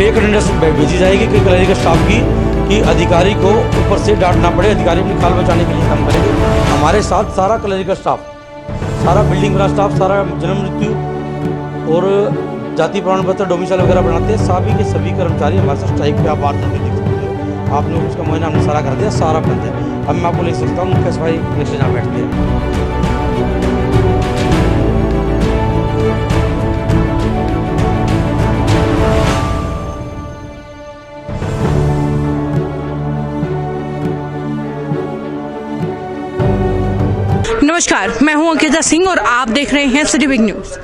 Fake attendance भेजी जाएगी कि क्लरिकल स्टाफ की, कि अधिकारी को ऊपर से डांटना पड़े, अधिकारी अपनी खाल बचाने के लिए काम करेंगे। हमारे साथ सारा क्लरिकल स्टाफ, सारा बिल्डिंग वाला स्टाफ, सारा जन्म मृत्यु और जाति प्रमाण पत्र डोमिसाइल वगैरह बनाते हैं, सभी के सभी कर्मचारी हमारे साथ स्ट्राइक पे आप वार्ता में देख सकते हो। आपने उसका मुआयना हमने सारा कर दिया, सारा बंद है। अब मैं आपको ले सकता हूँ मुख्य सफाई निरीक्षक जहाँ बैठते हैं। नमस्कार, मैं हूं अंकिता सिंह और आप देख रहे हैं सिटी बिग न्यूज।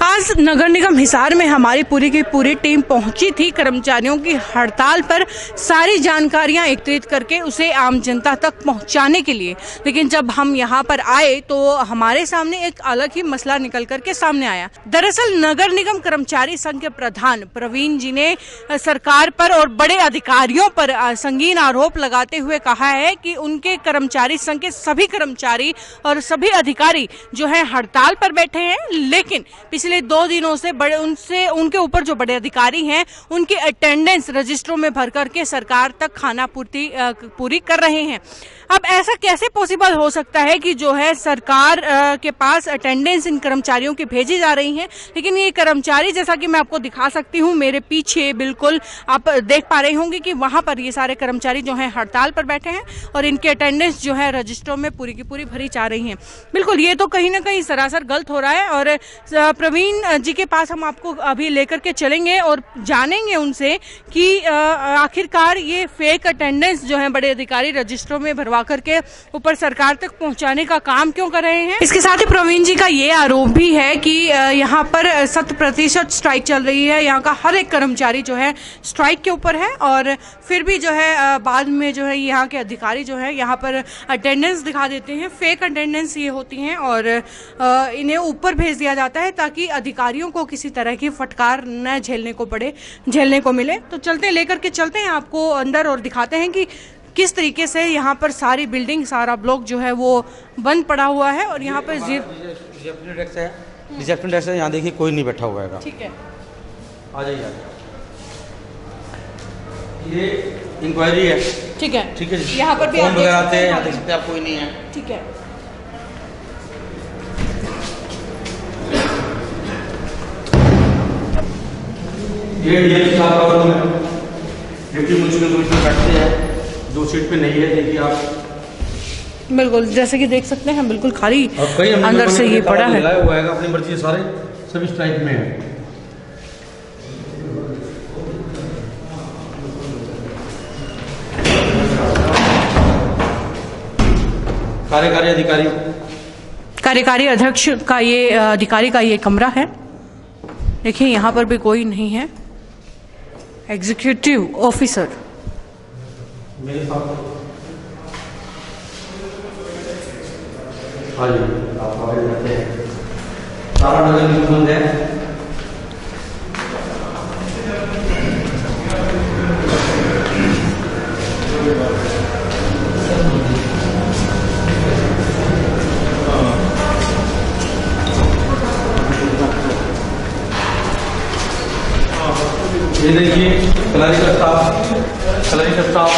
आज नगर निगम हिसार में हमारी पूरी की पूरी टीम पहुंची थी कर्मचारियों की हड़ताल पर सारी जानकारियां एकत्रित करके उसे आम जनता तक पहुंचाने के लिए। लेकिन जब हम यहां पर आए तो हमारे सामने एक अलग ही मसला निकल करके सामने आया। दरअसल नगर निगम कर्मचारी संघ के प्रधान प्रवीण जी ने सरकार पर और बड़े अधिकारियों पर संगीन आरोप लगाते हुए कहा है कि उनके कर्मचारी संघ के सभी कर्मचारी और सभी अधिकारी जो है हड़ताल पर बैठे हैं, लेकिन पिछले 2 दिनों से उनके ऊपर जो बड़े अधिकारी हैं उनकी अटेंडेंस रजिस्ट्रों में भर करके सरकार तक खाना पूरी कर रहे हैं। अब ऐसा कैसे पॉसिबल हो सकता है कि जो है सरकार के पास अटेंडेंस इन कर्मचारियों की भेजी जा रही है, लेकिन ये कर्मचारी, जैसा कि मैं आपको दिखा सकती हूँ मेरे पीछे, बिल्कुल आप देख पा रहे होंगे कि वहां पर ये सारे कर्मचारी जो हैं हड़ताल पर बैठे हैं और इनकी अटेंडेंस जो है रजिस्ट्रों में पूरी की पूरी भरी जा रही है। बिल्कुल, ये तो कहीं ना कहीं सरासर गलत हो रहा है और प्रवीण जी के पास हम आपको अभी लेकर के चलेंगे और जानेंगे उनसे कि आखिरकार ये फेक अटेंडेंस जो है बड़े अधिकारी रजिस्ट्रों में भरवा करके ऊपर सरकार तक पहुंचाने का काम क्यों कर रहे हैं। इसके साथ ही प्रवीण जी का ये आरोप भी है कि यहाँ पर 100% स्ट्राइक चल रही है, यहाँ का हर एक कर्मचारी जो है स्ट्राइक के ऊपर है और फिर भी जो है बाद में जो है यहाँ के अधिकारी जो है यहाँ पर अटेंडेंस दिखा देते हैं। फेक अटेंडेंस ये होती हैं और इन्हें ऊपर भेज दिया जाता है ताकि अधिकारियों को किसी तरह की फटकार न झेलने को मिले। तो चलते लेकर के चलते हैं आपको अंदर और दिखाते हैं कि किस तरीके से यहाँ पर सारी बिल्डिंग, सारा ब्लॉक जो है वो बंद पड़ा हुआ है और यहाँ पर रिसेप्शन डेस्क है, यहाँ देखिए कोई नहीं बैठा हुआ है। ठीक है, आ जाइए। ये इंक्वायरी है। ठीक है, ठीक है जी। यहाँ पर भी फोन वगैरह आते हैं, यहाँ देख सकते हैं आप, कोई नहीं है। ठीक है, ये डिप्टी म्युनिसिपल कमिश्नर बैठते हैं, जो सीट पे नहीं है, देखिए आप। बिल्कुल, जैसे कि देख सकते हैं बिल्कुल खाली अंदर से ये पड़ा है। हुआ है अपनी मर्जी से, सारे सभी स्ट्राइक में है। कार्यकारी अध्यक्ष का ये अधिकारी का ये कमरा है। देखिए यहाँ पर भी कोई नहीं है। एग्जीक्यूटिव ऑफिसर मेरे साथ हाँ जी, आप आगे जाते हैं। सारा नगर निगम बंद है। ये देखिए क्लरिकल स्टाफ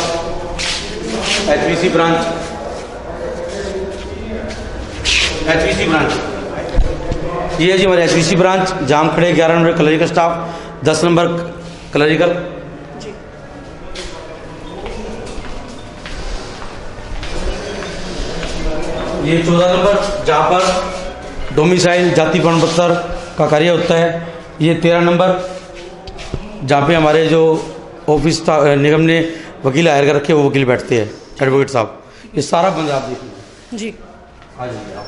एचवीसी ब्रांच ये है जी हमारे एचवीसी ब्रांच, जाम खड़े 11 number clerical staff, 10 number clerical. ये 14 नंबर जहाँ पर डोमिसाइल जाति प्रमाण पत्र का कार्य होता है। ये 13 नंबर जहाँ पे हमारे जो ऑफिस निगम ने वकील हायर कर रखे, वो वकील बैठते हैं, एडवोकेट साहब। ये सारा बंद आप देखिए जी। आ जाइए आप।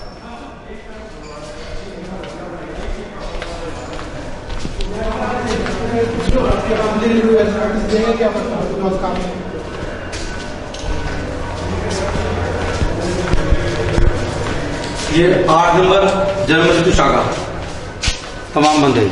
ये 8 नंबर जन्म मृत्यु शाखा तमाम बंद है।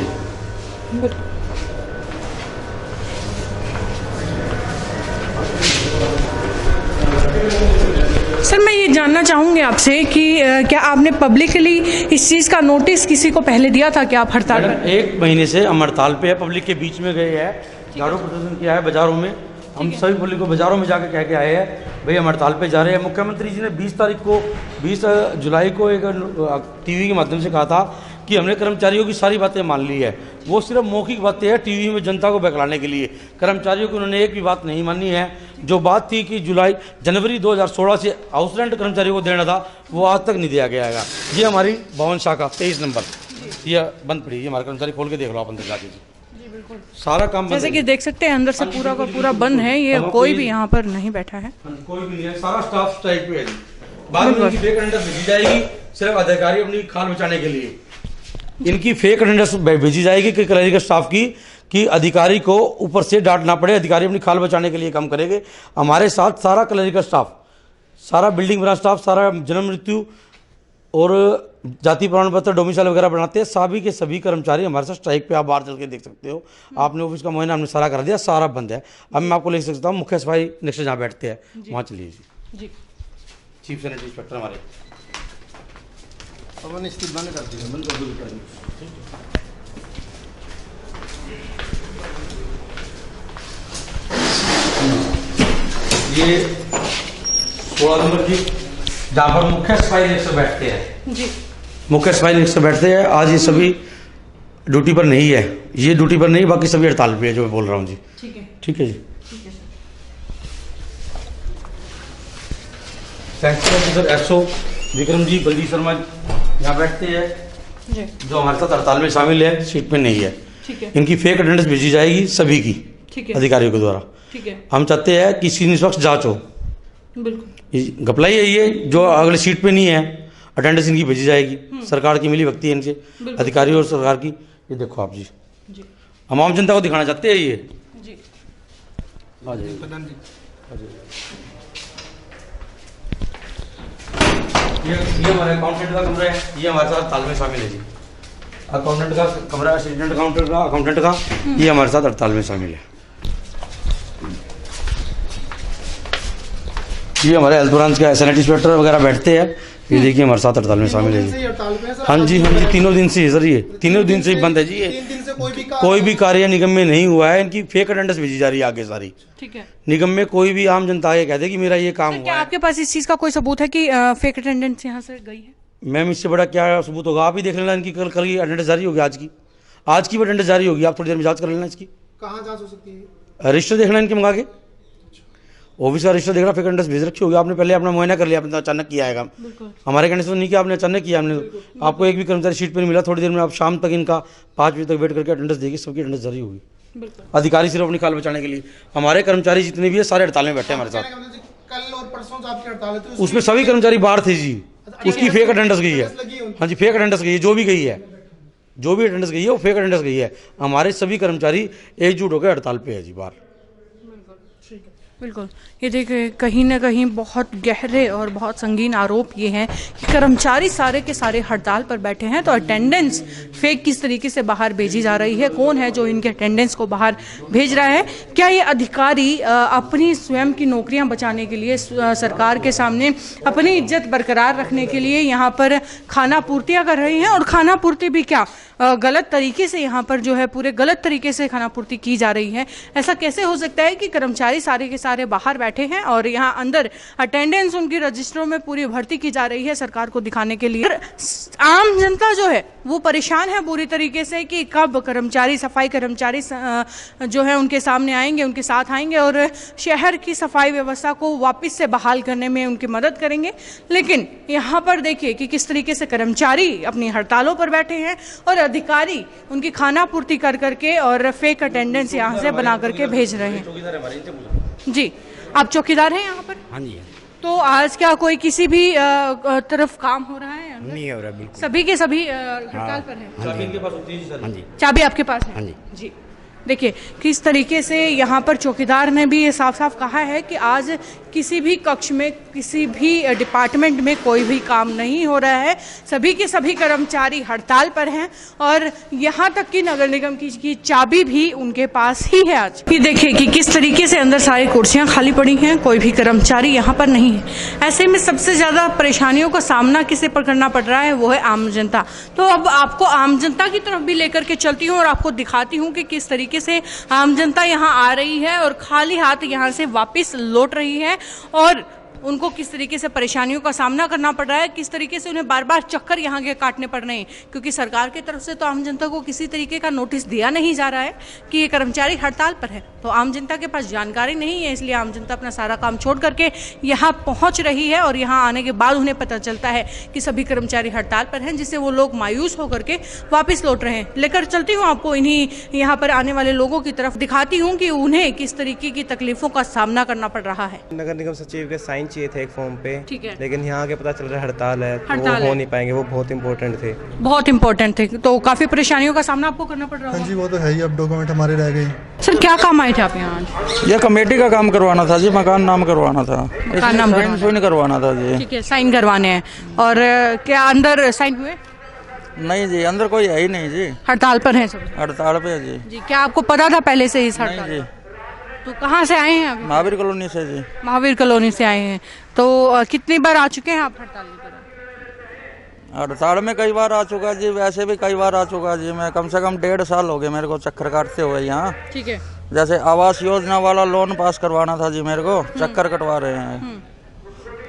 सर, मैं ये जानना चाहूँगी आपसे कि क्या आपने पब्लिकली इस चीज़ का नोटिस किसी को पहले दिया था कि आप हड़ताल पर? 1 महीने से हम हड़ताल पे है, पब्लिक के बीच में गए हैं, झाड़ू प्रदर्शन किया है बाजारों में। हम सभी पब्लिक को बाजारों में जाके कह के आए हैं भाई हम हड़ताल पे जा रहे हैं। मुख्यमंत्री जी ने 20 जुलाई को एक टीवी के माध्यम से कहा था कि हमने कर्मचारियों की सारी बातें मान ली है। वो सिर्फ मौखिक बातें हैं टीवी में जनता को बहलाने के लिए। कर्मचारियों की उन्होंने एक भी बात नहीं मानी है। जो बात थी कि जनवरी 2016 से हाउस रेंट कर्मचारियों को देना था वो आज तक नहीं दिया गया है। ये हमारी भवन शाखा 23 नंबर ये बंद पड़ी है। हमारे कर्मचारी खोल के देख लो आप अंदर जाके सारा काम जैसे कि देख सकते हैं अंदर से पूरा का पूरा बंद है। ये कोई भी यहाँ पर नहीं बैठा है, कोई भी नहीं है, सारा स्टाफ स्ट्राइक पे है। बाद में इनकी फेक अटेंडेंस भेजी जाएगी सिर्फ अधिकारी अपनी खाल बचाने के लिए। इनकी फेक अटेंडेंस भेजी जाएगी कि क्लरिकल स्टाफ की कि अधिकारी को ऊपर से डांटना पड़े, अधिकारी अपनी खाल बचाने के लिए काम करेंगे। हमारे साथ सारा क्लरिकल स्टाफ, सारा बिल्डिंग ब्रांच स्टाफ, सारा जन्म मृत्यु और जाति प्रमाण पत्र डोमिसाइल वगैरह बनाते हैं। सभी के सभी कर्मचारी हमारे साथ स्ट्राइक पे आप बाहर चल के देख सकते हो। आपने ऑफिस का मुआयना हमने सारा करा दिया, सारा बंद है। अब मैं आपको ले सकता हूँ मुख्य सफाई नेक्स्ट जहाँ बैठते हैं वहाँ चलिए जी। चीफ सैनिटरी इंस्पेक्टर हमारे बंद कर दिया। ये 16 नंबर की जहाँ पर मुख्य सफाई निरीक्षक बैठते हैं जी। मुख्य सफाई निरीक्षक बैठते हैं। आज ये सभी ड्यूटी पर नहीं है, ये ड्यूटी पर नहीं, बाकी सभी हड़ताल पे है जो मैं बोल रहा हूँ जी। ठीक है जी। Section officer SO Vikram ji बल्दी शर्मा यहाँ बैठते हैं जो हमारे साथ हड़ताल में शामिल है, सीट पे नहीं है। इनकी फेक अटेंडेंस भेजी जाएगी सभी की अधिकारियों के द्वारा। हम चाहते हैं कि इसकी निष्पक्ष जांच हो। बिल्कुल घपलाई है ये जो अगले सीट पे नहीं है, अटेंडेंस इनकी भेजी जाएगी। सरकार की मिली भगती है इनसे, अधिकारी और सरकार की। ये देखो आप जी, हम आम जनता को दिखाना चाहते हैं ये जी। आ जाइए ये हमारे अकाउंटेंट का कमरा है, ये हमारे साथ हड़ताल में शामिल है जी। अकाउंटेंट का कमरा, असिस्टेंट अकाउंटेंट का ये हमारे साथ हड़ताल में शामिल है। ये हमारे हेल्थ ब्रांच के सैनिटरी इंस्पेक्टर वगैरह बैठते हैं। ये देखिए हमारे साथ हड़ताल में शामिल है जी। हाँ जी, हाँ जी, तीनों दिन से सर, ये तीनों दिन से बंद है जी। ये कोई भी कार्य निगम में नहीं हुआ है। इनकी फेक अटेंडेंस भेजी जा रही है आगे सारी। ठीक है, निगम में कोई भी आम जनता ये कहते कि मेरा ये काम हुआ है। आपके पास इस चीज का कोई सबूत है कि फेक अटेंडेंस यहाँ से गई है? मैम इससे बड़ा क्या सबूत होगा? आप ही देख लेना। इनकी कल की अटेंडेंस जारी होगी, आज की अटेंडेंस जारी होगी। आप थोड़ी देर में जांच कर लेना इसकी। कहाँ जांच हो सकती है? रजिस्टर देखना इनके मंगा के, ऑफिस का रजिस्टर देखना। फेक अटेंडेंस भेज रखी होगी आपने, पहले अपना मुआयना कर लिया, आपने अचानक किया है काम। हमारे कहने से नहीं किया, आपने अचानक किया। हमने आपको एक भी कर्मचारी शीट पर नहीं मिला। थोड़ी देर में आप शाम तक इनका 5 बजे तक वेट करके अटेंडेंस देगी, सबकी अटेंडेंस जारी होगी। अधिकारी सिर्फ अपनी खाल बचाने के लिए। हमारे कर्मचारी जितने भी है सारे हड़ताल में बैठे हमारे साथ। कल और परसों आपकी हड़ताल है, उसमें सभी कर्मचारी बाहर थे जी। उसकी फेक अटेंडेंस गई है। हाँ जी, फेक अटेंडेंस गई है। जो भी गई है, जो भी अटेंडेंस गई है वो फेक अटेंडेंस गई है। हमारे सभी कर्मचारी एकजुट होकर हड़ताल पे है जी बाहर। बिल्कुल, ये देखिए कहीं ना कहीं बहुत गहरे और बहुत संगीन आरोप ये हैं कि कर्मचारी सारे के सारे हड़ताल पर बैठे हैं, तो अटेंडेंस फेक किस तरीके से बाहर भेजी जा रही है, कौन है जो इनके अटेंडेंस को बाहर भेज रहा है? क्या ये अधिकारी अपनी स्वयं की नौकरियां बचाने के लिए, सरकार के सामने अपनी इज्जत बरकरार रखने के लिए यहाँ पर खाना पूर्तियाँ कर रहे हैं? और खाना पूर्ति भी क्या गलत तरीके से यहाँ पर जो है पूरे गलत तरीके से खाना पूर्ति की जा रही है। ऐसा कैसे हो सकता है कि कर्मचारी सारे के सारे बाहर बैठे हैं और यहाँ अंदर अटेंडेंस उनकी रजिस्टरों में पूरी भर्ती की जा रही है सरकार को दिखाने के लिए? आम जनता जो है वो परेशान है पूरी तरीके से कि कब कर्मचारी, सफाई कर्मचारी जो है उनके सामने आएंगे, उनके साथ आएंगे और शहर की सफाई व्यवस्था को वापस से बहाल करने में उनकी मदद करेंगे। लेकिन यहाँ पर देखिए कि किस तरीके से कर्मचारी अपनी हड़तालों पर बैठे हैं और अधिकारी उनकी खाना पूर्ति कर करके और फेक अटेंडेंस यहाँ से बना करके भेज रहे हैं। जी, आप चौकीदार हैं यहाँ पर? हाँ जी। तो आज क्या कोई किसी भी तरफ काम हो रहा है? नहीं हो रहा, बिल्कुल सभी के सभी हड़ताल पर हैं। चाबी इनके पास होती है सर? हाँ जी। चाबी आपके पास है? हाँ जी। जी, देखिए किस तरीके से यहाँ पर चौकीदार ने भी ये साफ साफ कहा है कि आज किसी भी कक्ष में, किसी भी डिपार्टमेंट में कोई भी काम नहीं हो रहा है। सभी के सभी कर्मचारी हड़ताल पर हैं और यहाँ तक कि नगर निगम की चाबी भी उनके पास ही है। आज ये देखिए कि किस तरीके से अंदर सारी कुर्सियां खाली पड़ी हैं, कोई भी कर्मचारी यहाँ पर नहीं है। ऐसे में सबसे ज्यादा परेशानियों का सामना किसे पर करना पड़ रहा है, वो है आम जनता। तो अब आपको आम जनता की तरफ भी लेकर के चलती हूँ और आपको दिखाती हूँ कि किस तरीके से आम जनता यहाँ आ रही है और खाली हाथ यहाँ से वापस लौट रही है और उनको किस तरीके से परेशानियों का सामना करना पड़ रहा है, किस तरीके से उन्हें बार बार चक्कर यहाँ के काटने पड़ रहे हैं, क्योंकि सरकार की तरफ से तो आम जनता को किसी तरीके का नोटिस दिया नहीं जा रहा है कि ये कर्मचारी हड़ताल पर है। तो आम जनता के पास जानकारी नहीं है, इसलिए आम जनता अपना सारा काम छोड़ करके यहाँ पहुँच रही है और यहाँ आने के बाद उन्हें पता चलता है कि सभी कर्मचारी हड़ताल पर हैं, जिससे वो लोग मायूस होकर के वापस लौट रहे हैं। लेकर चलती हूँ आपको इन्हीं यहाँ पर आने वाले लोगों की तरफ, दिखाती हूँ कि उन्हें किस तरीके की तकलीफों का सामना करना पड़ रहा है। नगर निगम सचिव के साइन चाहिए थे एक फॉर्म पे, ठीक है, लेकिन यहाँ के पता चल रहा है हड़ताल है, तो हड़ताल वो हो है। नहीं पाएंगे। वो बहुत इंपॉर्टेंट थे, बहुत इंपॉर्टेंट थे, तो काफी परेशानियों का सामना आपको करना पड़ रहा हाँ है। जी, वो तो है ही। अब डॉक्यूमेंट हमारे रह गए। सर क्या काम आए थे आप यहाँ आज? ये कमेटी का काम करवाना था जी, मकान नाम करवाना था, मकान नाम साइन करवाना था जी। ठीक है, साइन करवाने हैं। और क्या अंदर साइन हुए? नहीं जी, अंदर कोई है ही नहीं जी, हड़ताल पर हैं सब हड़ताल पे है जी। जी। क्या आपको पता था पहले से इस नहीं हड़ताल? जी, तो कहाँ से आए हैं अभी? महावीर कॉलोनी से जी। महावीर कॉलोनी से आए हैं। तो कितनी बार आ चुके हैं आप हड़ताल की तरफ? हड़ताल में कई बार आ चुका जी, वैसे भी कई बार आ चुका जी। मैं कम से कम 1.5 साल हो गए मेरे को चक्कर काटते हुए यहाँ। ठीक है। जैसे आवास योजना वाला लोन पास करवाना था जी मेरे को, चक्कर कटवा रहे हैं,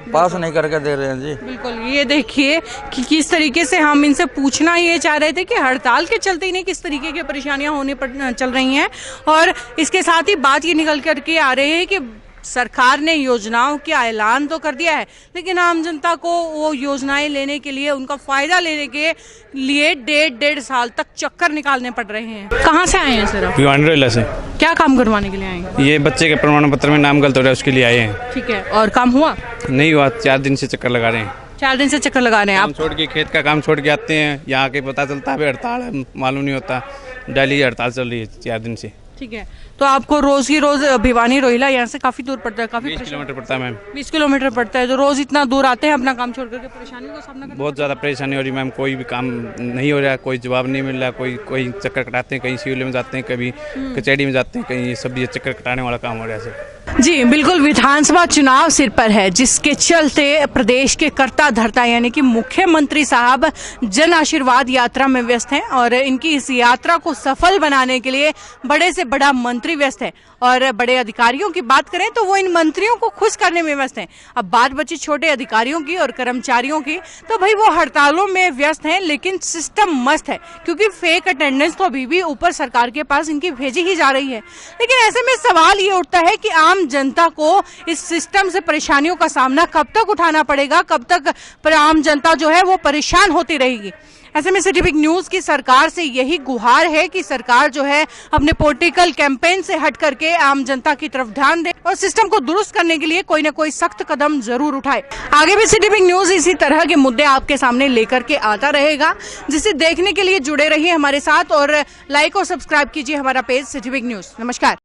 पास नहीं करके दे रहे हैं जी। बिल्कुल, ये देखिए कि किस तरीके से हम इनसे पूछना ये चाह रहे थे कि हड़ताल के चलते इन्हें किस तरीके की परेशानियां होने पर चल रही हैं, और इसके साथ ही बात ये निकल करके आ रही है कि सरकार ने योजनाओं का ऐलान तो कर दिया है, लेकिन आम जनता को वो योजनाएं लेने के लिए, उनका फायदा लेने के लिए 1.5 साल तक चक्कर निकालने पड़ रहे हैं। कहाँ से आए हैं सर आप? भिवांडी से। क्या काम करवाने के लिए आए हैं? ये बच्चे के प्रमाण पत्र में नाम गलत हो रहा है, उसके लिए आए हैं। ठीक है, और काम हुआ? नहीं हुआ, 4 दिन से चक्कर लगा रहे हैं। 4 दिन से चक्कर लगा रहे हैं काम आप? छोड़ के, खेत का काम छोड़ के आते हैं, यहाँ के पता चलता है हड़ताल है, मालूम नहीं होता। डेली हड़ताल चल रही है 4 दिन से। ठीक है, तो आपको रोज की रोज भिवानी रोहिला यहाँ से काफी दूर पड़ता है, काफी 20 किलोमीटर पड़ता है मैम। 20 किलोमीटर पड़ता है। तो रोज इतना दूर आते हैं अपना काम छोड़ करके, परेशानियों का सामना करना बहुत ज़्यादा परेशानी हो रही है मैम, कोई भी काम नहीं हो रहा, कोई जवाब नहीं मिल रहा, कोई चक्कर कटाते हैं, कहीं सिविल में जाते हैं, कभी कचहरी में जाते हैं, कहीं ये सब ये चक्कर कटाने वाला काम हो रहा है सर। जी बिल्कुल, विधानसभा चुनाव सिर पर है, जिसके चलते प्रदेश के कर्ता धर्ता यानी कि मुख्यमंत्री साहब जन आशीर्वाद यात्रा में व्यस्त हैं और इनकी इस यात्रा को सफल बनाने के लिए बड़े से बड़ा मंत्री व्यस्त है। और बड़े अधिकारियों की बात करें तो वो इन मंत्रियों को खुश करने में व्यस्त हैं। अब बात बची छोटे अधिकारियों की और कर्मचारियों की, तो भाई वो हड़तालों में व्यस्त हैं, लेकिन सिस्टम मस्त है, क्योंकि फेक अटेंडेंस तो अभी भी ऊपर सरकार के पास इनकी भेजी ही जा रही है। लेकिन ऐसे में सवाल ये उठता है कि आम जनता को इस सिस्टम से परेशानियों का सामना कब तक उठाना पड़ेगा, कब तक आम जनता जो है वो परेशान होती रहेगी। ऐसे में सिटी बिग न्यूज की सरकार से यही गुहार है कि सरकार जो है अपने पॉलिटिकल कैंपेन से हट करके आम जनता की तरफ ध्यान दे और सिस्टम को दुरुस्त करने के लिए कोई न कोई सख्त कदम जरूर उठाए। आगे भी सिटी बिग न्यूज इसी तरह के मुद्दे आपके सामने लेकर के आता रहेगा, जिसे देखने के लिए जुड़े रहिए हमारे साथ और लाइक और सब्सक्राइब कीजिए हमारा पेज सिटी बिग न्यूज। नमस्कार।